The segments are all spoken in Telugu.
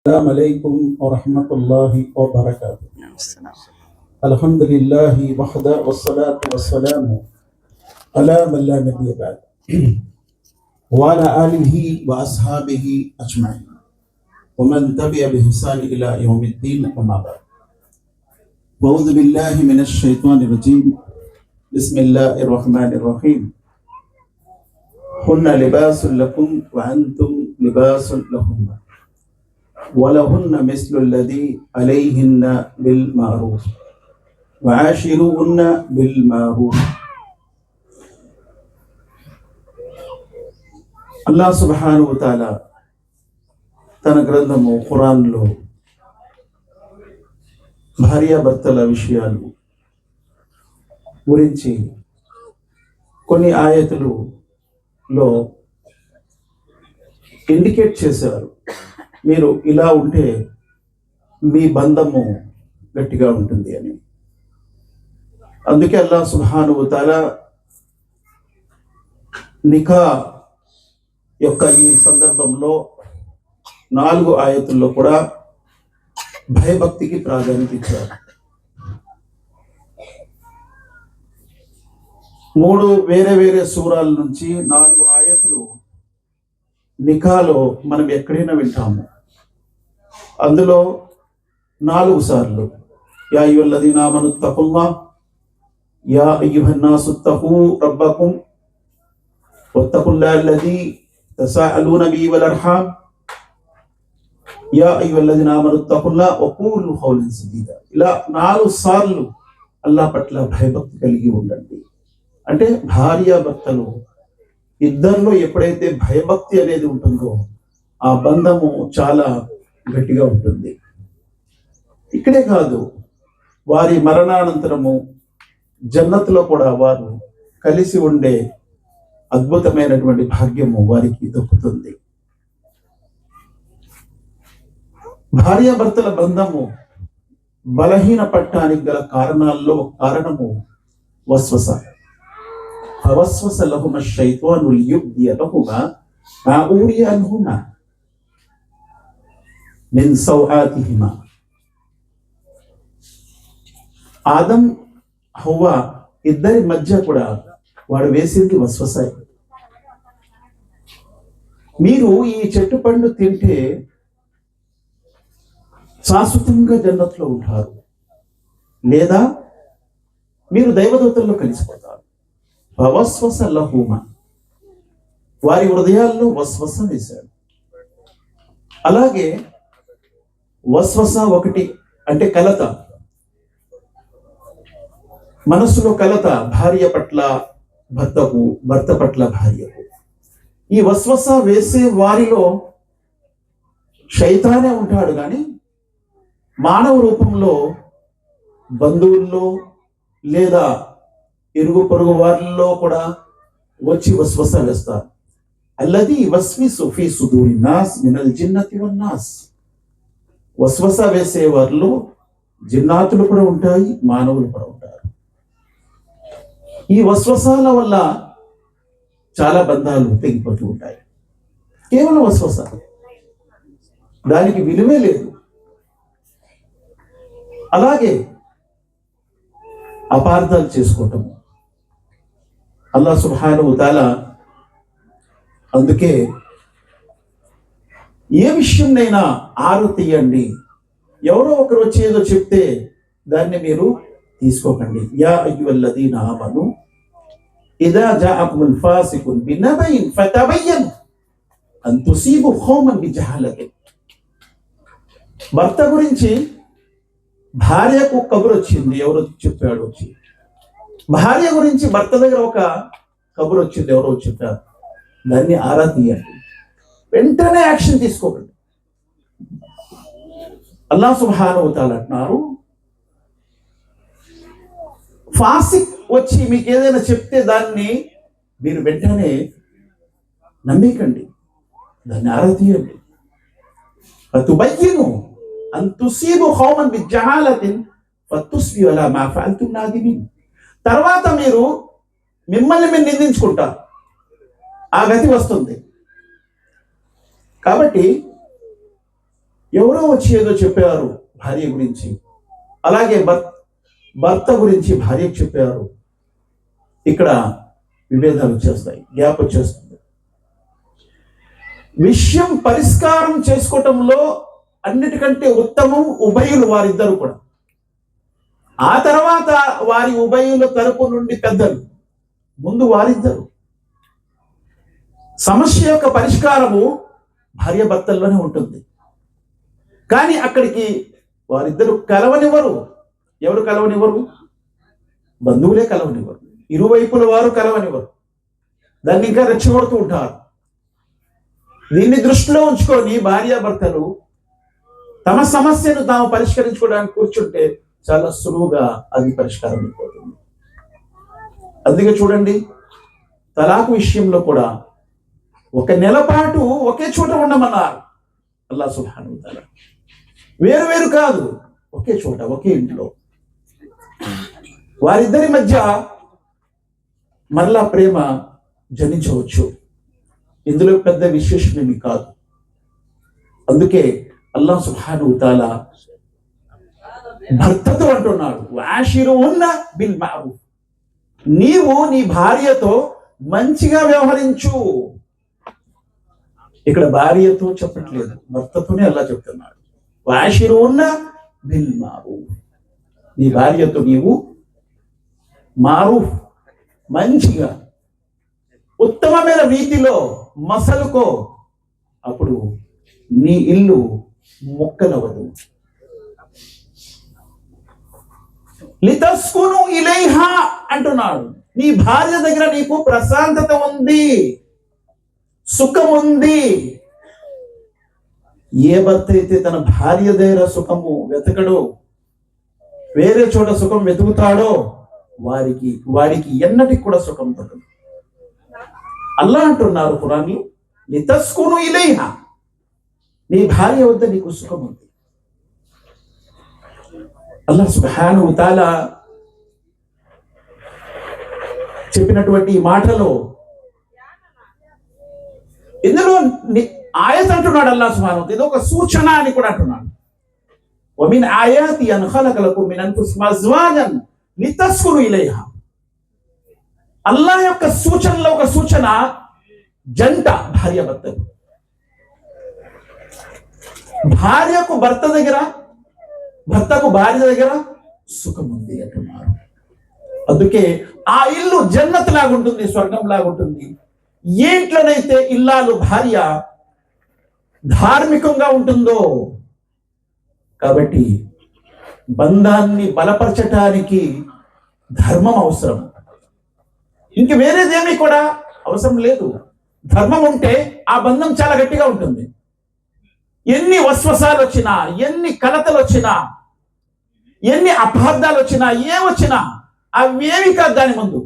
السلام عليكم ورحمة الله وبركاته. الحمد لله وحده والصلاة والسلام على من لا نبي بعد وعلى آله وأصحابه أجمعين ومن تبع بإحسان إلى يوم الدين أما بعد. أعوذ بالله من الشيطان الرجيم. بسم الله الرحمن الرحيم. هن لباس لكم وأنتم لباس لهن ولهن مثل الذي عليهن بالمعروف وعاشروهن بالمعروف. అల్లాహ్ సుబ్హానహు వ తఆలా తన గ్రంథము ఖురాన్లో భార్యాభర్తల విషయాలు గురించి కొన్ని ఆయతులలో ఇండికేట్ చేశారు. మీరు ఇలా ఉంటే మీ బంధము గట్టిగా ఉంటుంది అని. అందుకే అల్లాహ్ సుబ్హానహు వ తఆలా నికా యొక్క ఈ సందర్భంలో 4 ఆయతుల్లో కూడా భయభక్తికి ప్రాధాన్యత ఇచ్చారు. 3 వేరే వేరే సూరాల నుంచి 4 ఆయతులు నికాలో మనం ఎక్కడైనా వింటాము. అందులో 4 సార్లు యా అయ్యుహల్లదీన ఆమను తఖుల్లాహ్, యా అయ్యుహన్నాసు తఖూ రబ్బకుం వత్తఖుల్లాహ అల్లదీ తసాఅలూన బిహి వల్ అర్హామ్, యా అయ్యుహల్లదీన ఆమను తఖుల్లాహ్ వఖూలు ఖౌలన్ సదీదా. ఇలా 4 సార్లు అల్లాహ్ పట్ల భయభక్తి కలిగి ఉండండి. అంటే భార్యాభర్తలు ఇద్దరిలో ఎప్పుడైతే భయభక్తి అనేది ఉంటుందో ఆ బంధము చాలా గట్టిగా ఉంటుంది. ఇక్కడే కాదు, వారి మరణానంతరము జన్నత్తులో కూడా వారు కలిసి ఉండే అద్భుతమైనటువంటి భాగ్యము వారికి దొరుకుతుంది. భార్యాభర్తల బంధము బలహీన పట్టడానికి గల కారణాల్లో కారణము వస్వస. ఫవస్వస లహుమ షైతాను లియుబ్దియ లహుమా మా ఊరియ అన్హుమా మిన్ సౌఆతిహిమా. ఆదం హవ్వ ఇద్దరి మధ్య కూడా వాడు వేసింది వస్వసే. మీరు ఈ చెట్టు పండు తింటే శాశ్వతంగా జన్నత్తులో ఉంటారు, లేదా మీరు దైవదూతల్లో కలిసిపోతారు. వస్వస లహుమా, వారి హృదయాల్లో వస్వస వేశాడు. అలాగే వస్వస ఒకటి అంటే కలత, మనస్సులో కలత, భార్య పట్ల భర్తకు, భర్త పట్ల భార్యకు. ఈ వస్వస వేసే వారిలో శైతానే ఉంటాడు, కానీ మానవ రూపంలో బంధువుల్లో లేదా ఇరుగు పొరుగు వారిలో కూడా వచ్చి వస్వస వేస్తారు. అల్లదీ వస్విసు ఫీ సుదూరి నాస్ మినల్ జిన్నతి వన్నాస్. వస్వస వేసే వారిలో జిన్నాతులు కూడా ఉంటాయి, మానవులు కూడా ఉంటారు. ఈ వస్వసాల వల్ల చాలా బంధాలు తెగిపోతూ ఉంటాయి. కేవలం వస్వస, దానికి విలువే లేదు. అలాగే అపార్థాలు చేసుకోవటము. అల్లాహ్ సుబ్హానహు వ తఆలా అందుకే ఏ విషయంనైనా ఆరు తీయండి. ఎవరో ఒకరు వచ్చి ఏదో చెప్తే దాన్ని మీరు తీసుకోకండి. యా అయ్యుహల్లదీన ఆమను ఇదా జాఅకుముల్ ఫాసికున్ బినబయిన్ ఫతబయ్యను అన్ తుసీబు ఖౌమన్ బిజహాలతిన్. భర్త గురించి భార్యకు కబురు వచ్చింది, ఎవరో చెప్పాడు వచ్చి. భార్య గురించి భర్త దగ్గర ఒక కబురు వచ్చింది, ఎవరో చెప్పారు. దాన్ని ఆరా తీయండి, వెంటనే యాక్షన్ తీసుకోకండి. అల్లాహ్ సుబ్హానహు వ తఆలా అంటున్నారు, ఫాసిక్ వచ్చి మీకు ఏదైనా చెప్తే దాన్ని మీరు వెంటనే నమ్మకండి, దాన్ని ఆరా తీయండి. ఫతుబయ్యిను అన్ తుసీబు ఖౌమన్ బిజహాలతిన్ ఫతుస్బిహు అలా మా ఫఅల్తుం నాదిమిన్. తర్వాత మీరు మిమ్మల్ని మీరు నిందించుకుంటారు, ఆ గతి వస్తుంది. కాబట్టి ఎవరో వచ్చి ఏదో చెప్పారు భార్య గురించి, అలాగే భర్త గురించి భార్యకు చెప్పారు. ఇక్కడ విభేదాలు వచ్చేస్తాయి, గ్యాప్ వచ్చేస్తుంది. విషయం పరిష్కారం చేసుకోవటంలో అన్నిటికంటే ఉత్తమం ఉభయులు, వారిద్దరు కూడా. ఆ తర్వాత వారి ఉభయుల తరపు నుండి పెద్దలు, ముందు వారిద్దరు. సమస్య యొక్క పరిష్కారము భార్యాభర్తల్లోనే ఉంటుంది. కానీ అక్కడికి వారిద్దరు కలవనివ్వరు. ఎవరు కలవనివ్వరు? బంధువులే కలవనివ్వరు, ఇరువైపుల వారు కలవనివ్వరు. దాన్ని ఇంకా రెచ్చగొడుతూ ఉంటారు. దీన్ని దృష్టిలో ఉంచుకొని భార్యాభర్తలు తమ సమస్యను తాము పరిష్కరించుకోవడానికి కూర్చుంటే చాలా సులువుగా అది పరిష్కారం అయిపోతుంది. అందుకే చూడండి, తలాకు విషయంలో కూడా 1 నెల పాటు ఒకే చోట ఉండమన్నారు అల్లాహ్ సుబ్హానహు వ తఆలా. వేరు వేరు కాదు, ఒకే చోట, ఒకే ఇంట్లో. వారిద్దరి మధ్య మరలా ప్రేమ జనించవచ్చు. ఇందులో పెద్ద విశేషమేమి కాదు. అందుకే అల్లాహ్ సుబ్హానహు వ తఆలా భర్తతో అంటున్నాడు, వాషిరుహున్న బిల్ మఅరూఫ్, నీవు నీ భార్యతో మంచిగా వ్యవహరించు. ఇక్కడ భార్యతో చెప్పట్లేదు, భర్తతోనే అల్లాహ్ చెప్తున్నాడు. వాషిరుహున్న బిల్ మఅరూఫ్, నీ భార్యతో నీవు మారూఫ్, మంచిగా ఉత్తమమైన రీతిలో మసలుకో. అప్పుడు నీ ఇల్లు మొక్కలవదు. లితస్కును ఇలైహా అంటున్నాడు. నీ భార్య దగ్గర నీకు ప్రశాంతత ఉంది, సుఖం ఉంది. ఏ భర్త అయితే తన భార్య దగ్గర సుఖము వెతకడో, వేరే చోట సుఖం వెతుకుతాడో వాడికి ఎన్నటికి కూడా సుఖం దొరకదు. అల్లాహ్ అంటున్నారు ఖురాన్లో, లితస్కును ఇలైహా, నీ భార్య వద్ద నీకు సుఖం ఉంది. అల్లాహ్ సుబ్హానహు వ తఆలా చెప్పినటువంటి ఈ మాటలో ఇందులో ఆయత్ అంటున్నాడు అల్లాహ్ సుబ్హానహు వ తఆలా, ఇది ఒక సూచన అని కూడా అంటున్నాడు. వమిన్ ఆయాతి అన్ ఖలక లకుమ్ మిన్ అన్ఫుసికుమ్ అజ్వాజన్ లితస్కును ఇలైహా. అల్లాహ్ యొక్క సూచనలో ఒక సూచన జంట, భార్యాభర్తలు. భార్యకు భర్త దగ్గర, భర్తకు భార్య దగ్గర సుఖం ఉంది అంటున్నారు. అందుకే ఆ ఇల్లు జన్నత్ లాగుంటుంది, స్వర్గం లాగుంటుంది. ఏ ఇంట్లోనైతే ఇల్లాలు భార్య ధార్మికంగా ఉంటుందో. కాబట్టి బంధాన్ని బలపరచటానికి ధర్మం అవసరం, ఇంక వేరేదేమీ కూడా అవసరం లేదు. ధర్మం ఉంటే ఆ బంధం చాలా గట్టిగా ఉంటుంది. ఎన్ని వస్వసాలు వచ్చినా, ఎన్ని కలతలు వచ్చినా, ఎన్ని అపార్థాలు వచ్చినా, ఏమొచ్చినా అవేమి కాదు దాని ముందు.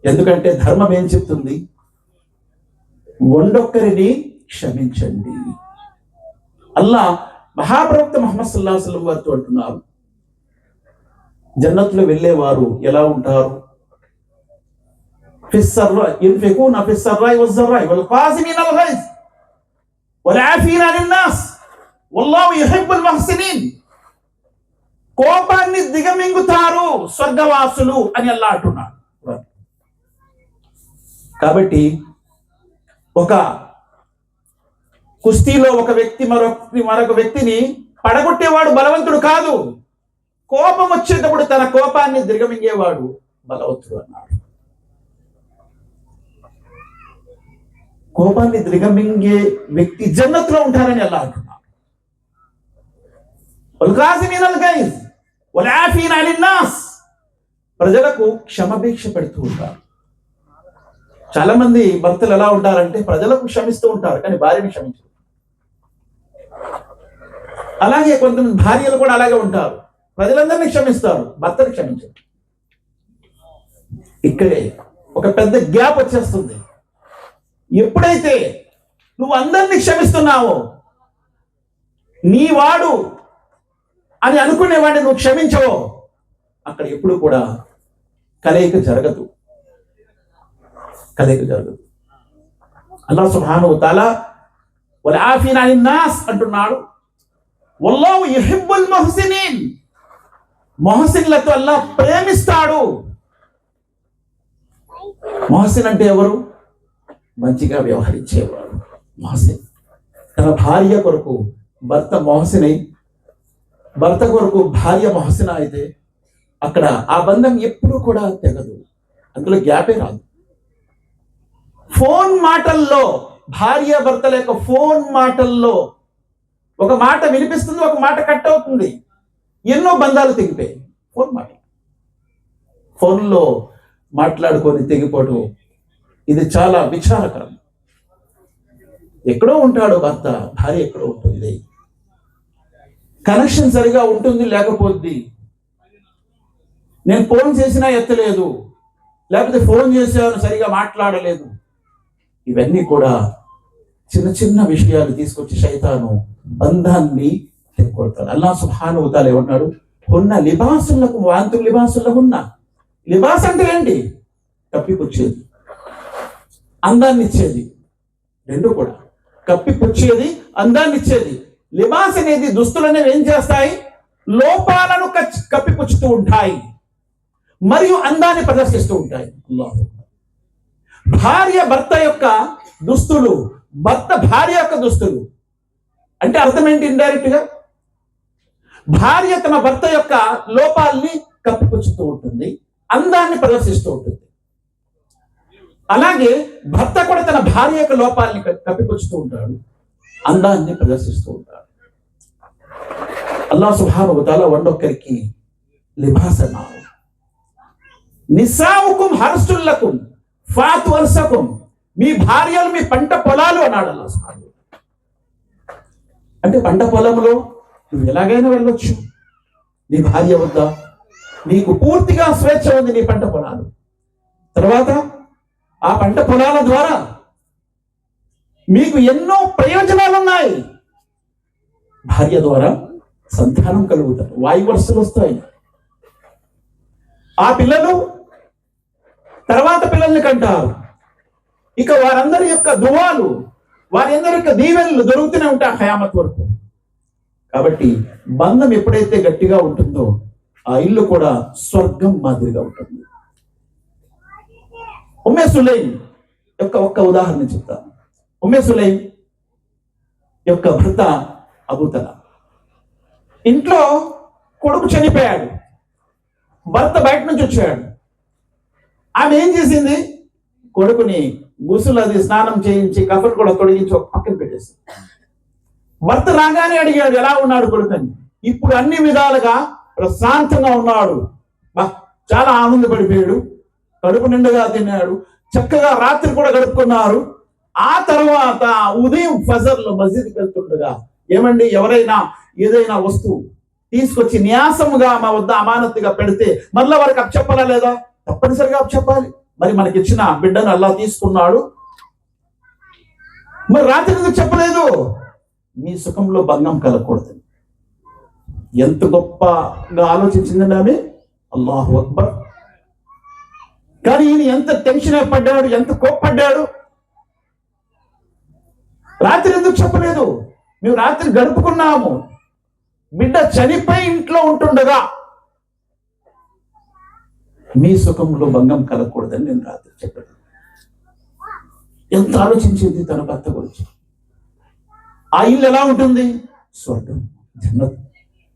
ఎందుకంటే ధర్మం ఏం చెప్తుంది? ఒండొక్కరిని క్షమించండి. అల్లాహ్ మహాప్రవక్త ముహమ్మద్ సల్లల్లాహు అలైహి వసల్లం వారితో అంటున్నారు, జన్నత్లో వెళ్ళేవారు ఎలా ఉంటారు? ఫిస్సర్రా యున్ఫికూన ఫిస్సర్రాయి వజ్జర్రాయి వల్ ఖాసిమీనల్ గైజ్ వల్ ఆఫీన అనిన్ నాస్ వల్లాహు యుహిబ్బుల్ ముహ్సినీన్. కోపాన్ని దిగమింగుతారు స్వర్గవాసులు అని అల్లాహ్ అంటున్నాడు. కాబట్టి ఒక కుస్తీలో ఒక వ్యక్తి మరొక వ్యక్తిని పడగొట్టేవాడు బలవంతుడు కాదు. కోపం వచ్చేటప్పుడు తన కోపాన్ని దిగమింగేవాడు బలవంతుడు అన్నాడు. కోపాన్ని దిగమింగే వ్యక్తి జన్నత్లో ఉంటారని అల్లాహ్ అంటున్నాడు. వల్ ఖాసిమీనల్ గైజ్ వల్ ఆఫీన అనిన్ నాస్, ప్రజలకు క్షమాభిక్ష పెడుతూ ఉంటారు. చాలా మంది భర్తలు ఎలా ఉంటారంటే ప్రజలకు క్షమిస్తూ ఉంటారు, కానీ భార్యని క్షమించరు. అలాగే కొంతమంది భార్యలు కూడా అలాగే ఉంటారు, ప్రజలందరినీ క్షమిస్తారు, భర్తని క్షమించరు. ఇక్కడే ఒక పెద్ద గ్యాప్ వచ్చేస్తుంది. ఎప్పుడైతే నువ్వు అందరినీ క్షమిస్తున్నావో, నీ వాడు అని అనుకునేవాడిని నువ్వు క్షమించవో, అక్కడ ఎప్పుడు కూడా కలయిక జరగదు. అల్లాహ్ సుబ్హానహు వ తఆలా వల్ ఆఫీన అనిన్ నాస్ అంటున్నాడు. వల్లాహు యుహిబ్బుల్ ముహ్సినీన్, మొహసిన్లతో అల్లాహ్ ప్రేమిస్తాడు. మొహసిన్ అంటే ఎవరు? మంచిగా వ్యవహరించేవాడు మొహసిన్. తన భార్య కొరకు భర్త మొహసినై, భర్త కొరకు భార్య మొహసిన అయితే అక్కడ ఆ బంధం ఎప్పుడు కూడా తెగదు, అందులో గ్యాపే రాదు. ఫోన్ మాటల్లో, భార్య భర్తల యొక్క ఫోన్ మాటల్లో ఒక మాట వినిపిస్తుంది, ఒక మాట కట్ అవుతుంది. ఎన్నో బంధాలు తెగిపోయాయి ఫోన్ మాట. ఫోన్లో మాట్లాడుకొని తెగిపోవడం ఇది చాలా విచారకరం. ఎక్కడో ఉంటాడు భర్త, భార్య ఎక్కడో ఉంటుంది. కనెక్షన్ సరిగా ఉంటుంది, లేకపోద్ది. నేను ఫోన్ చేసినా ఎత్తలేదు, లేకపోతే ఫోన్ చేశాను సరిగా మాట్లాడలేదు. ఇవన్నీ కూడా చిన్న చిన్న విషయాలు తీసుకొచ్చి శైతాను బంధాన్ని తెగొడతాడు. అల్లాహ్ సుబ్హానహు వ తఆలా ఏమన్నాడు? హున్న లిబాసుల్ లకుమ్ వ అంతుమ్ లిబాసుల్ లహున్న. లిబాస్ అంటే ఏంటి? కప్పిపుచ్చేది, అందాన్ని ఇచ్చేది. రెండు కూడా కప్పిపుచ్చేది, అందాన్ని ఇచ్చేది. లిబాస్ అనేది, దుస్తులు అనేవి ఏం చేస్తాయి? లోపాలను కప్పిపుచ్చుతూ ఉంటాయి మరియు అందాన్ని ప్రదర్శిస్తూ ఉంటాయి. భార్య భర్త యొక్క దుస్తులు, భర్త భార్య యొక్క దుస్తులు అంటే అర్థం ఏంటి? ఇండైరెక్ట్ గా భార్య తన భర్త యొక్క లోపాలని కప్పిపుచ్చుతూ ఉంటుంది, అందాన్ని ప్రదర్శిస్తూ ఉంటుంది. అలాగే భర్త కూడా తన భార్య యొక్క లోపాలని కప్పిపుచ్చుతూ ఉంటాడు, అందాన్ని ప్రదర్శిస్తూ ఉంటాడు. అల్లాహ్ సుబ్హానహు వ తఆలా వండొక్కరికి లిబాస్ అన్నారు. నిసావుకుం హర్సుల్ లకుం ఫాతు వర్సకుం, మీ భార్యలు మీ పంట పొలాలు అన్నాడు అల్లాహ్ సుబ్హానహు. అంటే పంట పొలంలో నువ్వు ఎలాగైనా వెళ్ళొచ్చు, నీ భార్య వద్ద నీకు పూర్తిగా స్వేచ్ఛ ఉంది. నీ పంట పొలాలు తర్వాత ఆ పంట పొలాల ద్వారా మీకు ఎన్నో ప్రయోజనాలు ఉన్నాయి. భార్య ద్వారా సంతానం కలుగుతారు, వాయువర్షలు వస్తాయి. ఆ పిల్లలు తర్వాత పిల్లల్ని కంటారు. ఇక వారందరి యొక్క దువాలు, వారందరి యొక్క దీవెనలు దొరుకుతూనే ఉంటాయి ఖయామత్ వరకు. కాబట్టి బంధం ఎప్పుడైతే గట్టిగా ఉంటుందో ఆ ఇల్లు కూడా స్వర్గం మాదిరిగా ఉంటుంది. ఉమ్మే సులైం యొక్క ఒక్క ఉదాహరణ చెప్తాను. ఉమ్మే సులైం యొక్క భర్త అబూ తలా, ఇంట్లో కొడుకు చనిపోయాడు, భర్త బయట నుంచి వచ్చాడు. ఆమె ఏం చేసింది? కొడుకుని గుసులు అది స్నానం చేయించి కఫన్ కూడా తొడిగించి ఒక పక్కన పెట్టేసింది. భర్త రాగానే అడిగాడు, ఎలా ఉన్నాడు కొడుకని. ఇప్పుడు అన్ని విధాలుగా ప్రశాంతంగా ఉన్నాడు, చాలా ఆనందపడిపోయాడు, కడుపు నిండుగా తిన్నాడు, చక్కగా రాత్రి కూడా గడుపుకున్నారు. ఆ తర్వాత ఉదయం ఫజర్లో మస్జిద్కి వెళ్తుండగా, ఏమండి ఎవరైనా ఏదైనా వస్తువు తీసుకొచ్చి న్యాసముగా మా వద్ద అమానత్తుగా పెడితే మళ్ళీ వారికి అప్పచెప్పాలా లేదా? తప్పనిసరిగా అప్పచెప్పాలి. మరి మనకి ఇచ్చిన బిడ్డను అల్లాహ్ తీసుకున్నాడు, మరి రాత్రి ఎందుకు చెప్పలేదు? మీ సుఖంలో భంగం కలగకూడదు. ఎంత గొప్పగా ఆలోచించిందండి ఆమె, అల్లాహు అక్బర్. కానీ ఈయన ఎంత టెన్షన్ పడ్డాడు, ఎంత కోప్పడ్డాడు. రాత్రి ఎందుకు చెప్పలేదు? మేము రాత్రి గడుపుకున్నాము, బిడ్డ చనిపోయి ఇంట్లో ఉంటుండగా మీ సుఖంలో భంగం కలగకూడదని నేను రాత్రి చెప్పాను. ఎంత ఆలోచించింది తన భర్త గురించి. ఆ ఇల్లు ఎలా ఉంటుంది? స్వర్గం, జన్నత్.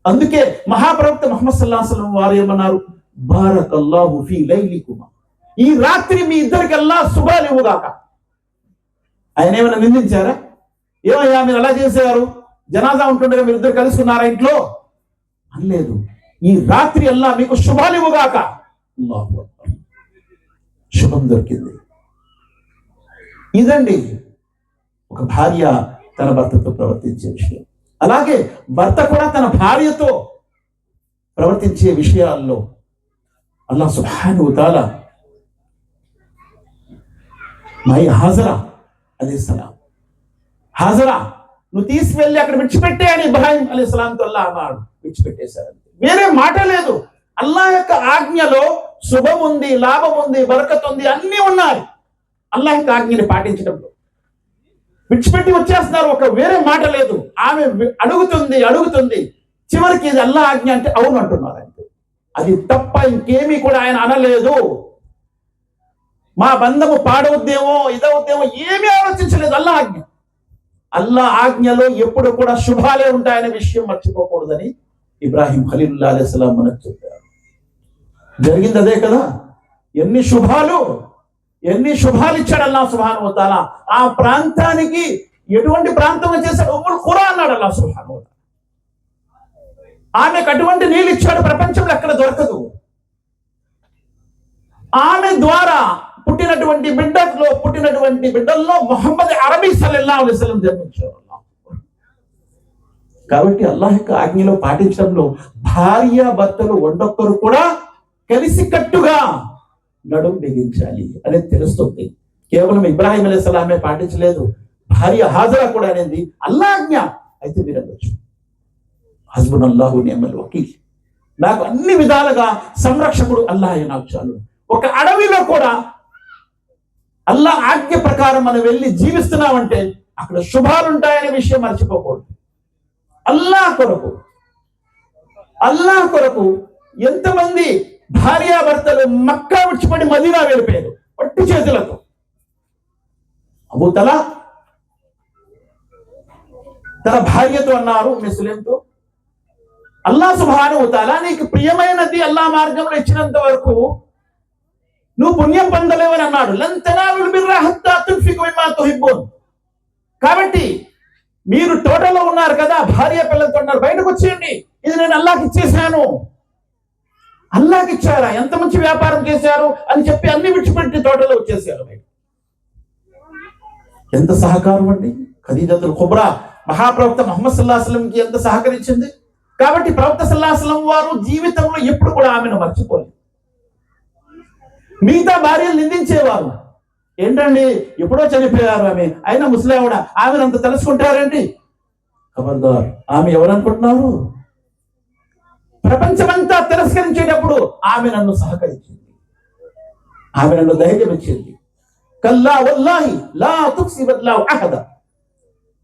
అందుకే మహాప్రవక్త ముహమ్మద్ సల్లల్లాహు అలైహి వసల్లం వారు ఏమన్నారు? బారకల్లాహు ఫీ లైలికుమా, ఈ రాత్రి మీ ఇద్దరికి అల్లాహ్ శుభాలు ఇవ్వుగాక. ఆయన ఏమైనా నిందించారా? ఏమయ్యా మీరు అలా చేశారు, జనాజా ఉంటుండగా మీరు ఇద్దరు కలుసుకున్నారా ఇంట్లో అనలేదు. ఈ రాత్రి అల్లాహ్ మీకు శుభాలు ఇవ్వుగాక. అల్లాహు అక్బర్, శుభం దొరికింది. ఇదండి ఒక భార్య తన భర్తతో ప్రవర్తించే విషయం. అలాగే భర్త కూడా తన భార్యతో ప్రవర్తించే విషయాల్లో అల్లాహ్ సుబ్హానహు వ తఆలా మై హాజరా అలైహిస్సలాం, హాజరా నువ్వు తీసుకువెళ్ళి అక్కడ విడిచిపెట్టే అని ఇబ్రాహీం అలైహిస్సలాంతో అల్లాహ్ అన్నాడు. విడిచిపెట్టేశారు, వేరే మాట లేదు. అల్లాహ్ యొక్క ఆజ్ఞలో శుభం ఉంది, లాభం ఉంది, బరకత్ ఉంది, అన్నీ ఉన్నాయి అల్లాహ్ యొక్క ఆజ్ఞని పాటించడంలో. విడిచిపెట్టి వచ్చేస్తున్నారు. ఒక వేరే మాట లేదు. ఆమె అడుగుతుంది. చివరికి ఇది అల్లా ఆజ్ఞ అంటే అవును అంటున్నారు. అంటే అది తప్ప ఇంకేమీ కూడా ఆయన అనలేదు. మా బంధము పాడవుద్దేమో ఇదవుద్దేమో ఏమీ ఆలోచించలేదు. అల్లా ఆజ్ఞలో ఎప్పుడు కూడా శుభాలే ఉంటాయనే విషయం మర్చిపోకూడదని ఇబ్రాహీం ఖలీలుల్లాహ్ అలైహిస్సలాం మనకు చెప్పారు. జరిగింది అదే కదా. ఎన్ని శుభాలు ఇచ్చాడు అల్లాహ్ సుబ్హానహు వ తఆలా. ఆ ప్రాంతానికి ఎటువంటి ప్రాంతం చేశాడు? ఉమ్ముల్ ఖురా అన్నాడు అల్లాహ్ సుబ్హానహు వ తఆలా. ఆమెకు అటువంటి నీళ్ళు ఇచ్చాడు, ప్రపంచంలో ఎక్కడ దొరకదు. ఆమె ద్వారా పుట్టినటువంటి బిడ్డల్లో ముహమ్మద్ అరబీ సల్లల్లాహు అలైహి వసల్లం జన్మించారు. కాబట్టి అల్లాహ్ యొక్క ఆజ్ఞలో పాటించడంలో భార్య భర్తలు ఒండొక్కరు కూడా కలిసికట్టుగా నడుం బిగించాలి అనేది తెలుస్తుంది. కేవలం ఇబ్రాహీం అలైహిస్సలామే పాటించలేదు, భార్య హాజరా కూడా అనేది అల్లాహ్ ఆజ్ఞ. అయితే మీరు అనొచ్చు, హస్బునల్లాహు నిఅమల్ వకీల్, నాకు అన్ని విధాలుగా సంరక్షకుడు అల్లాహ్ నాకు చాలు. ఒక అడవిలో కూడా అల్లాహ్ ఆజ్ఞ ప్రకారం మనం వెళ్ళి జీవిస్తున్నామంటే అక్కడ శుభాలు ఉంటాయనే విషయం మర్చిపోకూడదు. అల్లాహ్ కొరకు ఎంతమంది భార్యాభర్తలు మక్కా విడిచిపడి మదీనా వెళ్ళిపోయారు పట్టు చేతులతో. అబూ తలా తన భార్యతో అన్నారు, ముస్లింతో, అల్లాహ్ సుబ్హానహు వ తఆలా నీకు ప్రియమైనది అల్లాహ్ మార్గంలో ఇచ్చినంత వరకు నువ్వు పుణ్యం పొందలేవని అన్నాడు. లం తనాలుల్ బిర్ర హత్తా తున్ఫికు మిమ్మా తుహిబ్బూన్. కాబట్టి మీరు తోటలో ఉన్నారు కదా, భార్య పిల్లలతో ఉన్నారు, బయటకు వచ్చేయండి, ఇది నేను అల్లాహ్కి ఇచ్చేసాను. అల్లాహ్కి ఇచ్చారా? ఎంత మంచి వ్యాపారం చేశారు అని చెప్పి అన్ని విడిచిపెట్టి తోటలో వచ్చేసారు. ఎంత సహకారం అండి. ఖదీజతుల్ కుబ్రా మహాప్రవక్త ముహమ్మద్ సల్లల్లాహు అలైహి వసల్లంకి ఎంత సహకరించింది. కాబట్టి ప్రవక్త సల్లల్లాహు అలైహి వసల్లం వారు జీవితంలో ఎప్పుడు కూడా ఆమెను మర్చిపోలేదు. మిగతా భార్యలు నిందించేవారు, ఏంటండి ఎప్పుడో చనిపోయారు ఆమె, అయినా ముసలావిడ, ఆమెను అంత తెలుసుకుంటారేంటి? ఖబర్దార్, ఆమె ఎవరనుకుంటున్నారు? ప్రపంచమంతా తిరస్కరించేటప్పుడు ఆమె నన్ను సహకరించింది, ఆమె నన్ను ధైర్యం ఇచ్చింది. కల్లా వల్లాహి లా తుక్సిబల్లాహు అహద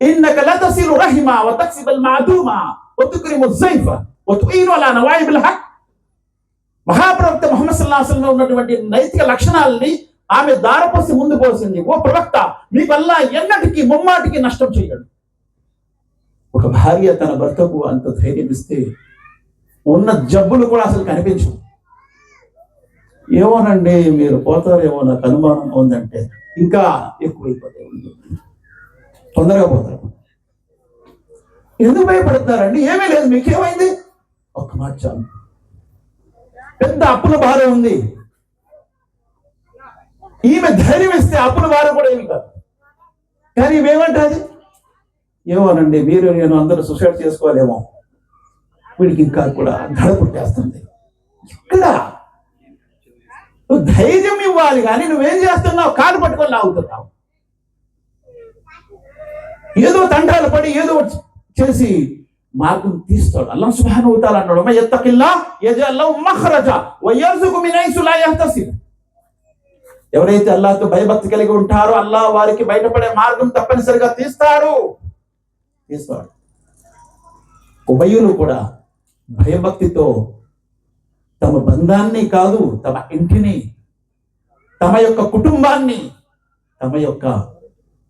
ఇన్నక లతసిలు రహిమా వ తక్సిబల్ మాదూమా వ తుక్రిము జైఫ వ తుఈను అలా నవాయిబిల్ హక్. మహాప్రవక్త ముహమ్మద్ సల్లల్లాహు అలైహి వసల్లం ఉన్నటువంటి నైతిక లక్షణాలని ఆమె దారపోసి ముందు పోసింది. ఓ ప్రవక్త, మీ వల్ల ఎన్నటికీ ముమ్మాటికి నష్టం చేయడు. ఒక భార్య తన భర్తకు అంత ధైర్యం ఇస్తే ఉన్న జబ్బులు కూడా అసలు కనిపించవు. ఏమోనండి మీరు పోతారేమో నాకు అనుమానం ఉందంటే ఇంకా ఎక్కువైపోతాయి, తొందరగా పోతారు. ఎందుకు భయపడతారండి? ఏమీ లేదు, మీకేమైంది? ఒక్క మాట చాలు. పెద్ద అప్పుల భారం ఉంది, ఈమె ధైర్యం ఇస్తే అప్పుల భారం కూడా ఏమి కాదు. కానీ ఇవేమంటుంది? ఏమోనండి మీరు నేను అందరూ సూసైడ్ చేసుకోవాలేమో, వీడికి ఇంకా కూడా దడ పుట్టేస్తుంది. ఇక్కడ నువ్వు ధైర్యం ఇవ్వాలి, కానీ నువ్వేం చేస్తున్నావు? కాలు పట్టుకొని లాగుతున్నావు. ఏదో తండ్రాలు పడి ఏదో చేసి మార్గం తీస్తాడు. అల్లాహ్ సుబ్హానహు వ తఆలా అన్నాడు, యత్తఖిల్లాహ్ యజఅల్ లహు మఖ్రజా వ యర్జుకు మిన్ హైసు లా యహ్తసిబ్. ఎవరైతే అల్లాహ్తో భయభక్తి కలిగి ఉంటారో అల్లాహ్ వారికి బయటపడే మార్గం తప్పనిసరిగా తీస్తాడు. ఉబయ్యులు కూడా భయభక్తితో తమ బంధాన్ని కాదు, తమ ఇంటిని, తమ యొక్క కుటుంబాన్ని, తమ యొక్క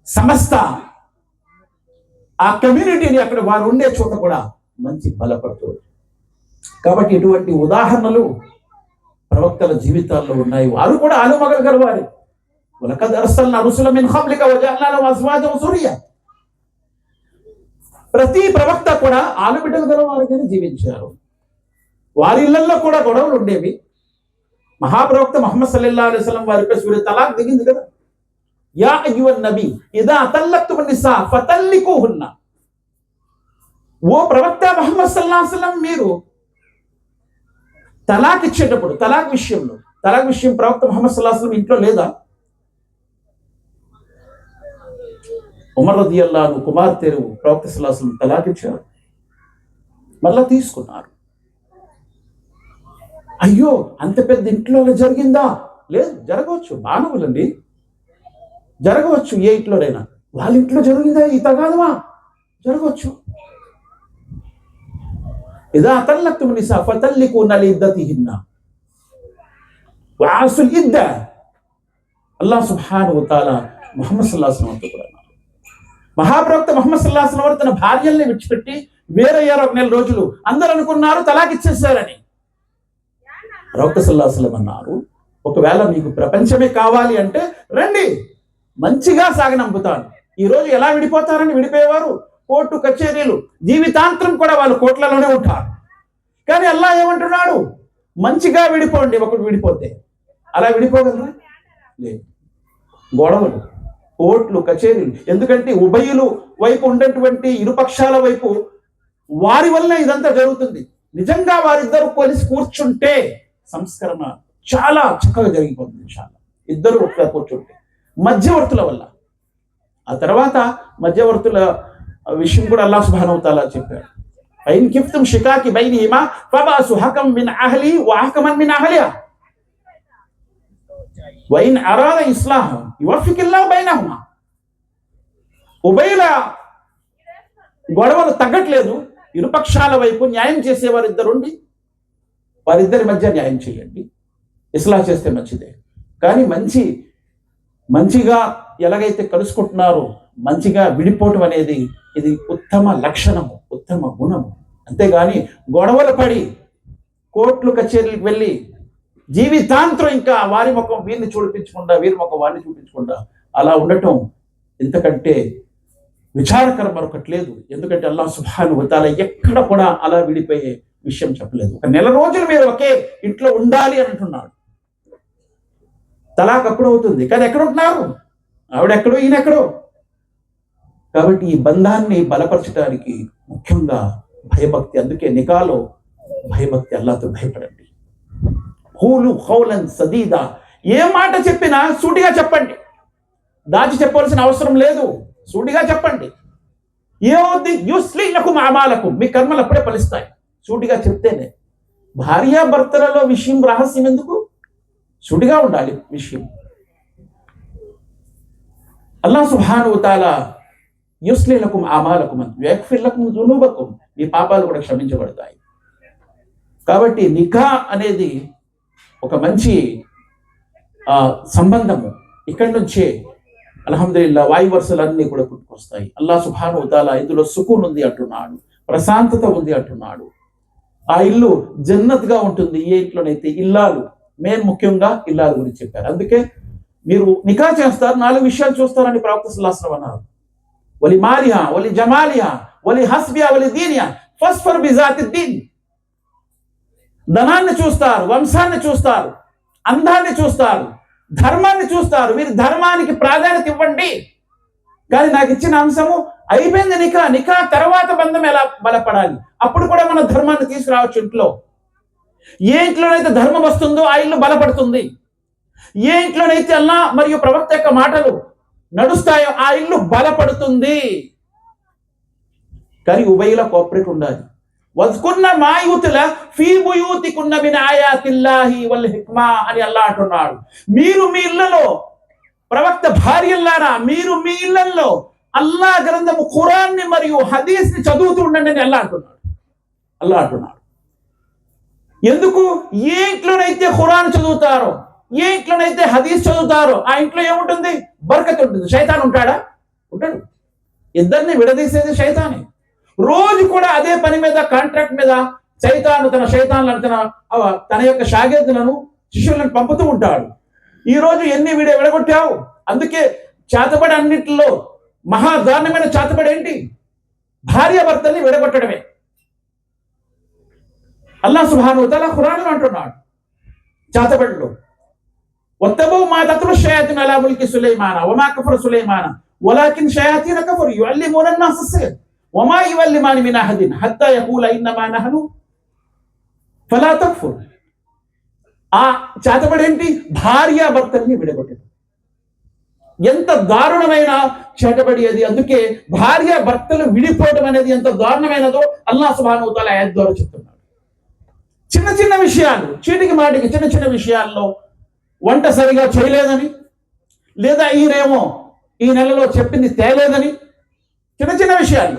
సమస్త ఆ కమ్యూనిటీని అక్కడ వారు ఉండే చోట కూడా మంచి బలపడుతుంది. కాబట్టి ఇటువంటి ఉదాహరణలు ప్రవక్తల జీవితాల్లో ఉన్నాయి. వారు కూడా ఆలుమగలు వారి. వలకద్ అర్సల్నా రుసుల మిన్ ఖబ్లిక వజఅల్నా లహుమ్ అజ్వాజన్ వ జుర్రియ్య. ప్రతి ప్రవక్త కూడా ఆలుబిడ్డలు గల వారిగానే జీవించారు. వారి ఇళ్లలో కూడా గొడవలు ఉండేవి. మహాప్రవక్త ముహమ్మద్ సల్లల్లాహు అలైహి వసల్లం వారిపై సూరత్ తలాక్ దిగింది కదా. యా అయ్యుహన్ నబీ ఇదా తల్లక్తుమున్ నిసా ఫతల్లికుహున్న. ఓ ప్రవక్త ముహమ్మద్ సల్లల్లాహు అలైహి వసల్లం, మీరు తలాక్ ఇచ్చేటప్పుడు తలాక్ విషయం ప్రవక్త ముహమ్మద్ సల్లల్లాహు అలైహి వసల్లం ఇంట్లో లేదా? ఉమర్ రదియల్లాహు అన్హు కుమార్తెను ప్రవక్త సల్లల్లాహు అలైహి వసల్లం తలాక్ ఇచ్చారు, మళ్ళా తీసుకున్నారు. అయ్యో అంత పెద్ద ఇంట్లో జరిగిందా? లేదు, జరగవచ్చు, మానవులండి, జరగవచ్చు ఏ ఇంట్లోనైనా. వాళ్ళ ఇంట్లో జరిగిందా ఈ తగాదమా? జరగవచ్చు. ఇదా తల్లక్తుమ్ నిసా ఫతల్లికూన లిద్దతిహిన్న వఅసుల్ ఇద్ద. అల్లాహ్ సుబ్హానహు వ తఆలా ముహమ్మద్ సల్లల్లాహు అలైహి వసల్లం కూడా మహాప్రవక్త ముహమ్మద్ సల్లల్లాహు అలైహి వసల్లం తన భార్యల్ని విడిచిపెట్టి వేరయ్యారు. ఒక నెల రోజులు అందరూ అనుకున్నారు తలాక్ ఇచ్చేసారని. ప్రవక్త సల్లల్లాహు అలైహి వసల్లం అన్నారు, ఒకవేళ మీకు ప్రపంచమే కావాలి అంటే రండి, మంచిగా సాగనంపుతాను. ఈ రోజు ఎలా విడిపోతారని విడిపోయేవారు కోర్టు కచేరీలు, జీవితాంతరం కూడా వాళ్ళు కోర్టులలోనే ఉంటారు. కానీ అల్లాహ్ ఏమంటున్నాడు, మంచిగా విడిపోండి. ఒకటి విడిపోతే అలా విడిపోగలరా? లేదు. గొడవలు, కోర్టులు, కచేరీలు. ఎందుకంటే ఉభయులు వైపు ఉండేటువంటి ఇరుపక్షాల వైపు వారి వల్ల ఇదంతా జరుగుతుంది. నిజంగా వారిద్దరూ కలిసి కూర్చుంటే సంస్కరణ చాలా చక్కగా జరిగిపోతుంది. చాలా ఇద్దరు ఒకసారి కూర్చుంటే, మధ్యవర్తుల వల్ల. ఆ తర్వాత మధ్యవర్తుల విషయం కూడా అల్లాహ్ సుబ్హానహు వ తఆలా చెప్పారు. ఫైన్ కిఫ్తుమ్ షికాకి బైనిహిమా ఫబాసు హకం మిన్ అహ్లి వ హకమన్ మిన్ అహ్లిహా వైన్ అరాద ఇస్లాహం యువఫికిల్లాహు బైనహుమా. ఉభయుల గొడవలు తగ్గట్లేదు, ఇరుపక్షాల వైపు న్యాయం చేసేవారు ఇద్దరుండి వారిద్దరి మధ్య న్యాయం చేయండి. ఇస్లాహ్ చేస్తే మంచిదే. కానీ మంచిగా ఎలాగైతే కలుసుకుంటున్నారో మంచిగా విడిపోవటం అనేది ఇది ఉత్తమ లక్షణము, ఉత్తమ గుణము. అంతేగాని గొడవలు పడి కోర్టులు కచేరీలకు వెళ్ళి జీవితాంతరం ఇంకా వారి ముఖం వీరిని చూపించకుండా వీరి ముఖం వారిని చూపించకుండా అలా ఉండటం ఇంతకంటే విచారకరం మరొకటి లేదు. ఎందుకంటే అల్లాహ్ సుబ్హానహు వ తఆలా ఎక్కడ కూడా అలా విడిపోయే విషయం చెప్పలేదు. ఒక నెల రోజులు మీరు ఒకే ఇంట్లో ఉండాలి అని అంటున్నాడు. తలాక్ అప్పుడు అవుతుంది, కానీ ఎక్కడ ఉంటున్నారు? ఆవిడెక్కడో ఈయనెక్కడో. కాబట్టి ఈ బంధాన్ని బలపరచడానికి ముఖ్యంగా భయభక్తి. అందుకే నికాలో భయభక్తి, అల్లాహ్తో భయపడండి. హూలు ఖౌలన్ సదీదా. ఏ మాట చెప్పినా సూటిగా చెప్పండి, దాచి చెప్పవలసిన అవసరం లేదు. సూటిగా చెప్పండి. ఏమవుద్ది? యుస్లిహ్ లకుమ్ అమాలకుమ్. మీ కర్మలు అప్పుడే ఫలిస్తాయి సూటిగా చెప్తేనే. భార్యాభర్తలలో విషయం రహస్యం ఎందుకు? సూటిగా ఉండాలి విషయం. అల్లాహ్ సుబ్హానహు వ తఆలా యుస్లిహ్ లకుమ్ అమాలకుమ్ వయగ్ఫిర్ లకుమ్ జునూబకుమ్. మీ పాపాలు కూడా క్షమించబడతాయి. కాబట్టి నికా అనేది ఒక మంచి సంబంధము. ఇక్కడి నుంచే అల్హమ్దులిల్లా వాయు వరుసలన్నీ కూడా పుట్టుకొస్తాయి. అల్లాహ్ సుబ్హానహు వ తఆలా ఇందులో సుకూన్ ఉంది అంటున్నాడు, ప్రశాంతత ఉంది అంటున్నాడు. ఆ ఇల్లు జన్నత్గా ఉంటుంది ఏ ఇంట్లోనైతే ఇల్లాలు, మెయిన్ ముఖ్యంగా ఇల్లాల గురించి చెప్పారు. అందుకే మీరు నికా చేస్తారు, 4 విషయాలు చూస్తారని ప్రవక్త సల్లల్లాహు అలైహి వసల్లం అన్నారు. వలి మాలిహా వలి జమాలిహా వలి హస్బిహా వలి దీనిహా ఫస్ఫర్ బిజాతి దీన్. ధనాన్ని చూస్తారు, వంశాన్ని చూస్తారు, అందాన్ని చూస్తారు, ధర్మాన్ని చూస్తారు. మీరు ధర్మానికి ప్రాధాన్యత ఇవ్వండి. కానీ నాకు ఇచ్చిన అంశము అయిపోయింది నికా. నికా తర్వాత బంధం ఎలా బలపడాలి, అప్పుడు కూడా మన ధర్మాన్ని తీసుకురావచ్చు ఇంట్లో. ఏ ఇంట్లోనైతే ధర్మం వస్తుందో ఆ ఇల్లు బలపడుతుంది. ఏ ఇంట్లోనైతే అల్లాహ్ మరియు ప్రవక్త యొక్క మాటలు నడుస్తాయో ఆ ఇల్లు బలపడుతుంది. కానీ ఉభయలా కోఆపరేట్ ఉండాలి. వజ్కున్న మా యుతుల ఫీ బుయూతికున్న మిన్ ఆయాతిల్లాహి వల్ హిక్మా అని అల్లాహ్ అంటున్నాడు. మీరు మీ ఇళ్లలో, ప్రవక్త భార్యల్లారా, మీరు మీ ఇళ్లలో అల్లాహ్ గ్రంథము ఖురాన్ని మరియు హదీస్ని చదువుతూ ఉండండి అని అల్లాహ్ అంటున్నాడు. ఎందుకు? ఏ ఇంట్లోనైతే ఖురాన్ చదువుతారో, ఏ ఇంట్లోనైతే హదీస్ చదువుతారో ఆ ఇంట్లో ఏముంటుంది? బర్కత్ ఉంటుంది. శైతాన్ ఉంటాడా? ఉంటాడు. ఇద్దరిని విడదీసేది శైతానే. రోజు కూడా అదే పని మీద, కాంట్రాక్ట్ మీద శైతాను తన యొక్క షాగిర్దులను, శిష్యులను పంపుతూ ఉంటాడు. ఈ రోజు ఎన్ని విడగొట్టావు? అందుకే చేతబడి అన్నింటిలో మహా దారుణమైన చేతబడి ఏంటి? భార్యాభర్తల్ని విడగొట్టడమే. అల్లాహ్ సుబ్హానహు వ తఆలా ఖురాన్లో అంటున్నాడు చేతబడిలో, వత్తబూ మా తత్లు షయాతీన్ అలా ముల్కి సులైమాన వమా కఫర సులైమాన వలాకిన్ షయాతీన కఫరు యుఅల్లిమూన అన్నాస సిహ్ర్ వమా యుఅల్లిమాని మిన్ అహదిన్ హత్తా యఖూల ఇన్నమా నహను ఫలా తక్ఫుర్. ఆ చేతబడి ఏంటి? భార్యాభర్తల్ని విడగొట్టడం. ఎంత దారుణమైన చేతబడి అది. అందుకే భార్యాభర్తలు విడిపోవడం అనేది ఎంత దారుణమైనదో అల్లాహ్ సుబ్హానహు వ తఆలా ఆయత్ ద్వారా చెప్తున్నాడు. చిన్న చిన్న విషయాలు, చీటికి మాటికి చిన్న చిన్న విషయాల్లో వంట సరిగా చేయలేదని, లేదా ఈయనేమో ఈ నెలలో చెప్పింది తేలేదని, చిన్న చిన్న విషయాలు.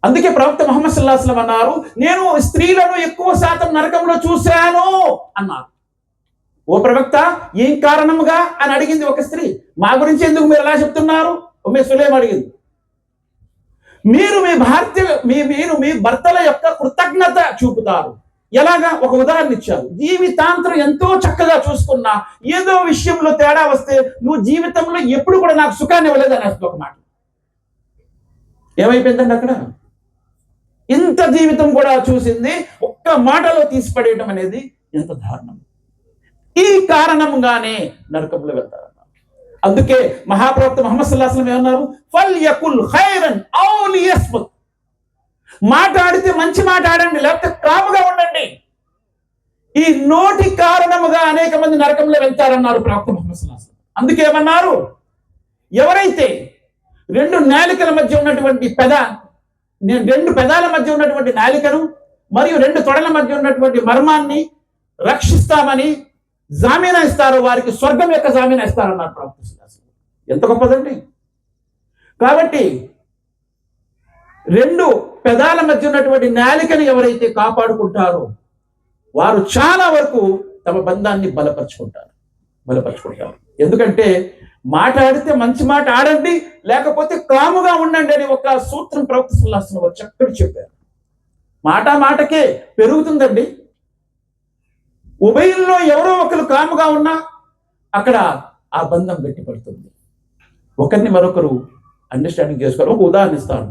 అందుకే ప్రవక్త ముహమ్మద్ సల్లల్లాహు అలైహి వసల్లం అన్నారు, నేను స్త్రీలను ఎక్కువ శాతం నరకంలో చూశాను అన్నారు. ఓ ప్రవక్త, ఏం కారణముగా అని అడిగింది ఒక స్త్రీ. మా గురించి ఎందుకు మీరు ఎలా చెప్తున్నారు? ఉమ్మే సులైం అడిగింది. మీరు మీ భర్తల యొక్క కృతజ్ఞత చూపుతారు. ఎలాగా? ఒక ఉదాహరణ ఇచ్చారు. జీవితాంతరం ఎంతో చక్కగా చూసుకున్నా ఏదో విషయంలో తేడా వస్తే నువ్వు జీవితంలో ఎప్పుడు కూడా నాకు సుఖాన్ని ఇవ్వలేదు అని ఒక మాట. ఏమైపోయిందండి అక్కడ? ఇంత జీవితం కూడా చూసింది ఒక్క మాటలో తీసిపడేయటం అనేది ఎంత దారుణం. ఈ కారణంగానే నరకంలో వెళ్తారన్నారు. అందుకే మహాప్రవక్త ముహమ్మద్ సల్లల్లాహు అలైహి వసల్లం ఏమన్నారు? ఫల్యకుల్ ఖైరన్ ఔ లియస్ముత్. మాట్లాడితే మంచి మాట ఆడండి, లేకపోతే కాముగా ఉండండి. ఈ నోటి కారణముగా అనేక మంది నరకంలో వెళ్తారన్నారు ప్రవక్త ముహమ్మద్ సల్లల్లాహు అలైహి వసల్లం. అందుకేమన్నారు? ఎవరైతే రెండు నాలికల మధ్య ఉన్నటువంటి రెండు పెదాల మధ్య ఉన్నటువంటి నాలికను మరియు రెండు తొడల మధ్య ఉన్నటువంటి మర్మాన్ని రక్షిస్తామని జామీనా ఇస్తారో వారికి స్వర్గం యొక్క జామీనా ఇస్తారన్నారు ప్రవక్త సల్లల్లాహు అలైహి వసల్లం. ఎంత గొప్పదండి! కాబట్టి రెండు పెదాల మధ్య ఉన్నటువంటి నాలికని ఎవరైతే కాపాడుకుంటారో వారు చాలా వరకు తమ బంధాన్ని బలపరుచుకుంటారు. ఎందుకంటే మాట్లాడితే మంచి మాట ఆడండి, లేకపోతే కాముగా ఉండండి అని ఒక సూత్రం ప్రవక్త సల్లల్లాహు అలైహి వసల్లం చక్కటి చెప్పారు. మాటకే పెరుగుతుందండి. ఉభయంలో ఎవరో ఒకరు కాముగా ఉన్నా అక్కడ ఆ బంధం గట్టిపడుతుంది. ఒకరిని మరొకరు అండర్స్టాండింగ్ చేసుకోవాలి. ఒక ఉదాహరణ ఇస్తాను.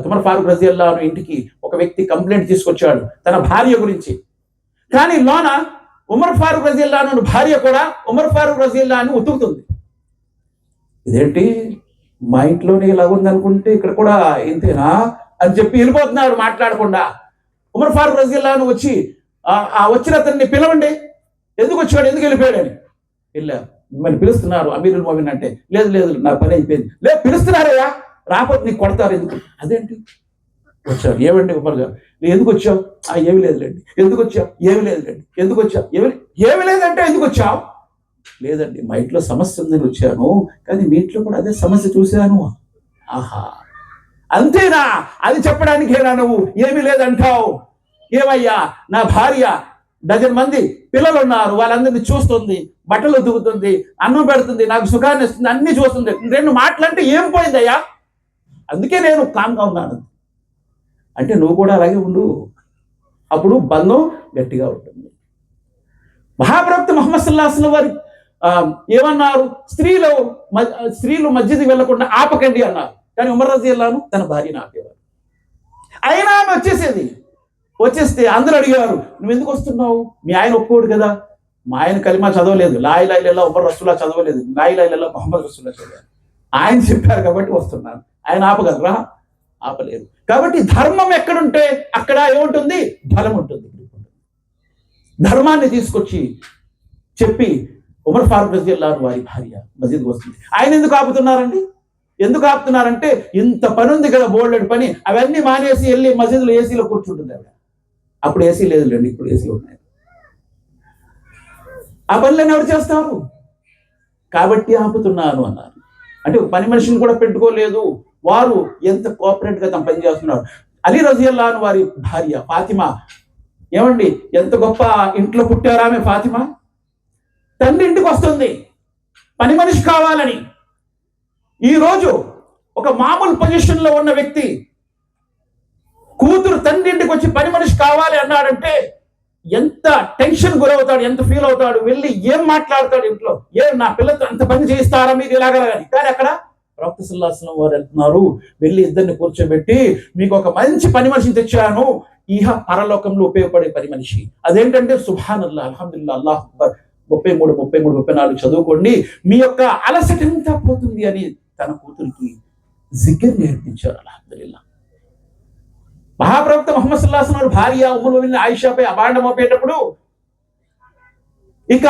ఉమర్ ఫారూక్ రజియల్లాహు అన్హు ఇంటికి ఒక వ్యక్తి కంప్లైంట్ తీసుకొచ్చాడు తన భార్య గురించి. కానీ లోన ఉమర్ ఫారూక్ రజియల్లాహు అన్హు భార్య కూడా ఉమర్ ఫారూక్ రజియల్లాహు అన్హు ఉతుకుతుంది. ఇదేంటి, మా ఇంట్లోనే ఇలా ఉందనుకుంటే ఇక్కడ కూడా ఇంతేనా అని చెప్పి వెళ్ళిపోతున్నాడు మాట్లాడకుండా. ఉమర్ ఫారూక్ రజియల్లాహు అన్హు వచ్చి వచ్చిన అతన్ని పిలవండి, ఎందుకు వచ్చాడు, ఎందుకు వెళ్ళిపోయాడని. వెళ్ళా, మిమ్మల్ని పిలుస్తున్నారు అమీరుల్ మోమిన్ అంటే. లేదు నా పని అయిపోయింది. లేదు, పిలుస్తున్నారయ్యా, రాకపోతే నీకు కొడతారు. ఎందుకు? అదేంటి? వచ్చావు. ఏమండి ఉమర్ గారు, ఎందుకు వచ్చావు? ఏమి లేదులేండి. ఎందుకు వచ్చావు? ఏమి లేదులేండి. ఎందుకు వచ్చావు? ఏమి లేదంటే ఎందుకు వచ్చావు? లేదండి, మా ఇంట్లో సమస్య ఉందని వచ్చాను, కానీ మీ ఇంట్లో కూడా అదే సమస్య చూశాను. ఆహా, అంతేనా? అది చెప్పడానికేనా నువ్వు ఏమీ లేదంటావు? ఏమయ్యా, నా భార్య డజన్ మంది పిల్లలు ఉన్నారు, వాళ్ళందరినీ చూస్తుంది, బట్టలు ఉతుకుతుంది, అన్నం పెడుతుంది, నాకు సుఖాన్ని ఇస్తుంది, అన్ని చూస్తుంది. రెండు మాటలంటే ఏం పోయిందయ్యా? అందుకే నేను కామ్గా ఉన్నాను అంటే నువ్వు కూడా అలాగే ఉండు, అప్పుడు బంధం గట్టిగా ఉంటుంది. మహాప్రవక్త ముహమ్మద్ సల్లల్లాహు అలైహి వసల్లం వారు ఏమన్నారు? స్త్రీలు మస్జిద్కి వెళ్లకుండా ఆపకండి అన్నారు. కానీ ఉమర్ రజియల్లాహు అన్హు తన భార్యను ఆపేవారు. అయినా ఆమె వచ్చేస్తే అందరూ అడిగారు, నువ్వు ఎందుకు వస్తున్నావు? మీ ఆయన ఒప్పుకోడు కదా. మా ఆయన కలిమా చదవలేదు, లా ఇలాహా ఇల్లల్లాహ్ ఉమర్ రసూలుల్లాహ్ చదవలేదు, లా ఇలాహా ఇల్లల్లాహ్ ముహమ్మద్ రసూలుల్లాహ్ చదివారు. ఆయన చెప్పారు కాబట్టి వస్తున్నాను. ఆయన ఆపగలరా? ఆపలేరు. కాబట్టి ధర్మం ఎక్కడుంటే అక్కడ ఏముంటుంది? బలం ఉంటుంది. ధర్మాన్ని తీసుకొచ్చి చెప్పి ఉమర్ ఫారూక్ రజియల్లాహు అన్హు వారి భార్య మస్జిద్కి వస్తుంది. ఆయన ఎందుకు ఆపుతున్నారండి? ఎందుకు ఆపుతున్నారంటే ఇంత పని ఉంది కదా, బోల్డెడ్ పని, అవన్నీ మానేసి వెళ్ళి మస్జిద్లో ఏసీలో కూర్చుంటుంది ఆవిడ. అప్పుడు ఏసీ లేదులేండి, ఇప్పుడు ఏసీ ఉన్నాయి. ఆ పనులను ఎవరు చేస్తారు? కాబట్టి ఆపుతున్నాను అన్నారు. అంటే పని మనిషిని కూడా పెట్టుకోలేదు. వారు ఎంత కోఆపరేట్ గా తమ పని చేస్తున్నారు. అలీ రజియల్లాహు అన్హు వారి భార్య ఫాతిమా, ఏమండి ఎంత గొప్ప ఇంట్లో పుట్టారు ఆమె. ఫాతిమా తండ్రి ఇంటికి వస్తుంది పని మనిషి కావాలని. ఈరోజు ఒక మామూలు పొజిషన్ లో ఉన్న వ్యక్తి కూతురు తండ్రి ఇంటికి వచ్చి పని మనిషి కావాలి అన్నాడంటే ఎంత టెన్షన్ గురవుతాడు, ఎంత ఫీల్ అవుతాడు, వెళ్ళి ఏం మాట్లాడతాడు ఇంట్లో. నా పిల్లతో అంత పని చేయిస్తారా మీరు ఇలాగని. కానీ అక్కడ ప్రవక్త సల్లల్లాహు అలైహి వసల్లం వారు వెళ్తున్నారు, వెళ్ళి ఇద్దరిని కూర్చోబెట్టి మీకు ఒక మంచి పని మనిషిని తెచ్చాను, ఇహ పరలోకంలో ఉపయోగపడే పని మనిషి. అదేంటంటే సుబ్హానల్లాహ్, అల్హమ్దులిల్లాహ్, అల్లాహు అక్బర్ 33, 33, 34 చదువుకోండి, మీ యొక్క అలసట ఎంత పోతుంది అని తన కూతురికి జికిర్ నేర్పించారు. అల్హమ్దులిల్లాహ్. మహాప్రవక్త ముహమ్మద్ సల్లల్లాహు అలైహి వసల్లం భార్య ఉమ్ముల్ ముమినీన్ ఆయిషాపై అభాండం మోపేటప్పుడు ఇక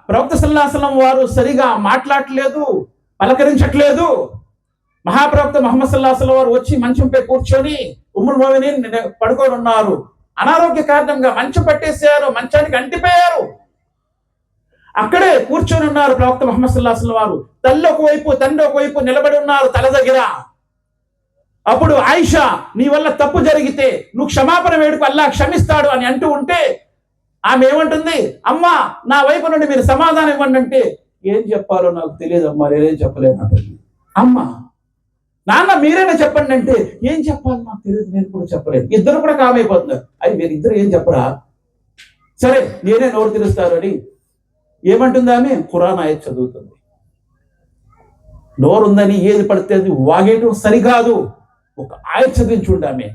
ప్రవక్త సల్లల్లాహు అలైహి వసల్లం వారు సరిగా మాట్లాడట్లేదు, పలకరించట్లేదు. మహాప్రవక్త ముహమ్మద్ సల్లల్లాహు అలైహి వసల్లం వారు వచ్చి మంచంపై కూర్చొని ఉమ్ముల్ ముమినీన్ పడుకొని ఉన్నారు. అనారోగ్య కారణంగా మంచం పట్టేశారు, మంచానికి అంటిపోయారు. అక్కడే కూర్చొని ఉన్నారు ప్రవక్త ముహమ్మద్ సల్లల్లాహు అలైహి వసల్లం వారు. తల్లి ఒకవైపు తండ్రి ఒకవైపు నిలబడి ఉన్నారు తల దగ్గర. అప్పుడు ఆయిషా, నీ వల్ల తప్పు జరిగితే నువ్వు క్షమాపణ వేడుకు, అల్లాహ్ క్షమిస్తాడు అని అంటూ ఉంటే ఆమె ఏమంటుంది, అమ్మా నా వైపు నుండి మీరు సమాధానం ఇవ్వండి అంటే, ఏం చెప్పాలో నాకు తెలియదు అమ్మా, నేనేం చెప్పలేను అంటుంది. అమ్మ, నాన్న మీరైనా చెప్పండి అంటే, ఏం చెప్పాలో నాకు తెలియదు, నేను కూడా చెప్పలేను. ఇద్దరు కూడా కామైపోతున్నారు. అది మీరిద్దరు ఏం చెప్పరా, సరే నేనే నోరు తెరుస్తాను అని ఏమంటుంది ఆమె, ఖురాన్ ఆయత్ చదువుతుంది. నోరుందని ఏది పడితే అది వాగేయటం సరికాదు, ఒక ఆయత్ చదివించుండి ఆమె.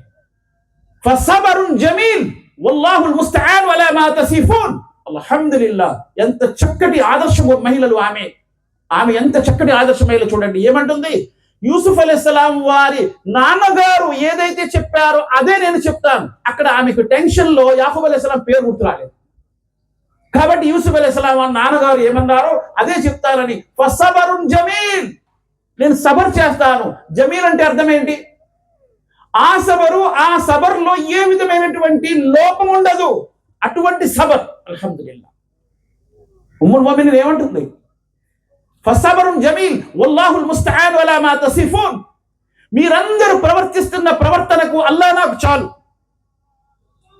ఫసబరున్ జమీల్ వల్లాహుల్ ముస్తఆన్ వలా మా తసిఫూన్. అల్హమ్దులిల్లాహ్, ఎంత చక్కటి ఆదర్శ మహిళలు ఆమె. ఎంత చక్కటి ఆదర్శ మహిళ చూడండి. ఏమంటుంది, యూసుఫ్ అలైహిస్సలాం వారి నాన్నగారు ఏదైతే చెప్పారో అదే నేను చెప్తాను. అక్కడ ఆమెకు టెన్షన్ లో యాకూబ్ అలైహిస్సలాం పేరు గుర్తురాలేదు కాబట్టి యూసుఫ్ అలైహిస్సలాం వారి నాన్నగారు ఏమన్నారో అదే చెప్తానని. ఫసబరున్ జమీల్, నేను సబర్ చేస్తాను. జమీల్ అంటే అర్థం ఏంటి, ఆ సబర్లో ఏ విధమైనటువంటి లోపం ఉండదు, అటువంటి సబర్. అల్హమ్దులిల్లాహ్. ఉమ్ముల్ ముమినీన్ ఏమంటుంది, ఫసబరున్ జమీల్ వల్లాహుల్ ముస్తఆన్ వలా మా తసిఫూన్. మీరందరూ ప్రవర్తిస్తున్న ప్రవర్తనకు అల్లాహ్ నాకు చాలు.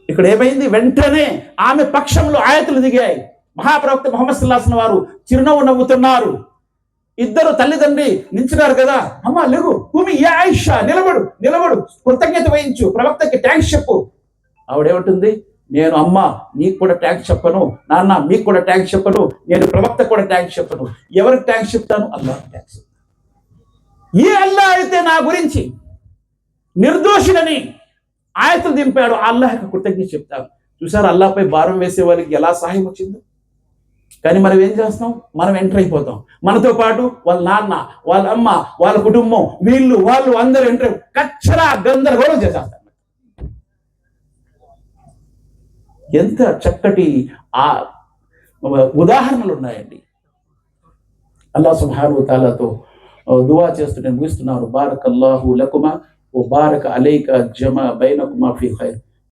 ఇక్కడ ఏమైంది, వెంటనే ఆమె పక్షంలో ఆయతులు దిగాయి. మహాప్రవక్త ముహమ్మద్ సల్లల్లాహు అలైహి వసల్లం వారు చిరునవ్వు నవ్వుతున్నారు. ఇద్దరు తల్లిదండ్రి నించున్నారు కదా, అమ్మ లేగు, కుమి యా ఆయిషా, నిలబడు, కృతజ్ఞత వహించు, ప్రవక్తకి థ్యాంక్స్ చెప్పు. ఆవిడేమంటుంది, నేను అమ్మ నీకు కూడా ట్యాంక్స్ చెప్పను, నాన్న మీకు కూడా ట్యాంక్స్ చెప్పను, నేను ప్రవక్త కూడా ట్యాంక్స్ చెప్పను. ఎవరికి ట్యాంక్స్ చెప్తాను, అల్లాహ్ ట్యాంక్స్. ఏ అల్లాహ్ అయితే నా గురించి నిర్దోషినని ఆయతులు దింపాడు, అల్లాహ్కి కృతజ్ఞత చెప్తాను. చూసారు అల్లాహ్పై భారం వేసే వాళ్ళకి ఎలా సహాయం వచ్చిందో. కానీ మనం ఏం చేస్తాం, మనం ఎంటర్ అయిపోతాం. మనతో పాటు వాళ్ళ నాన్న, వాళ్ళ అమ్మ, వాళ్ళ కుటుంబం, వీళ్ళు వాళ్ళు అందరూ ఎంటర్, కచ్చరా గందరగోళం చేసేస్తారు. ఎంత చక్కటి ఆ ఉదాహరణలు ఉన్నాయండి. అల్లాహ్ సుబ్హానహు వ తఆలాతో దువా చేస్తూ నేను ముగిస్తున్నాను. బారకల్లాహు లకుమా వ బారక అలైక జమా బైనకుమా ఫీ ఖైర్.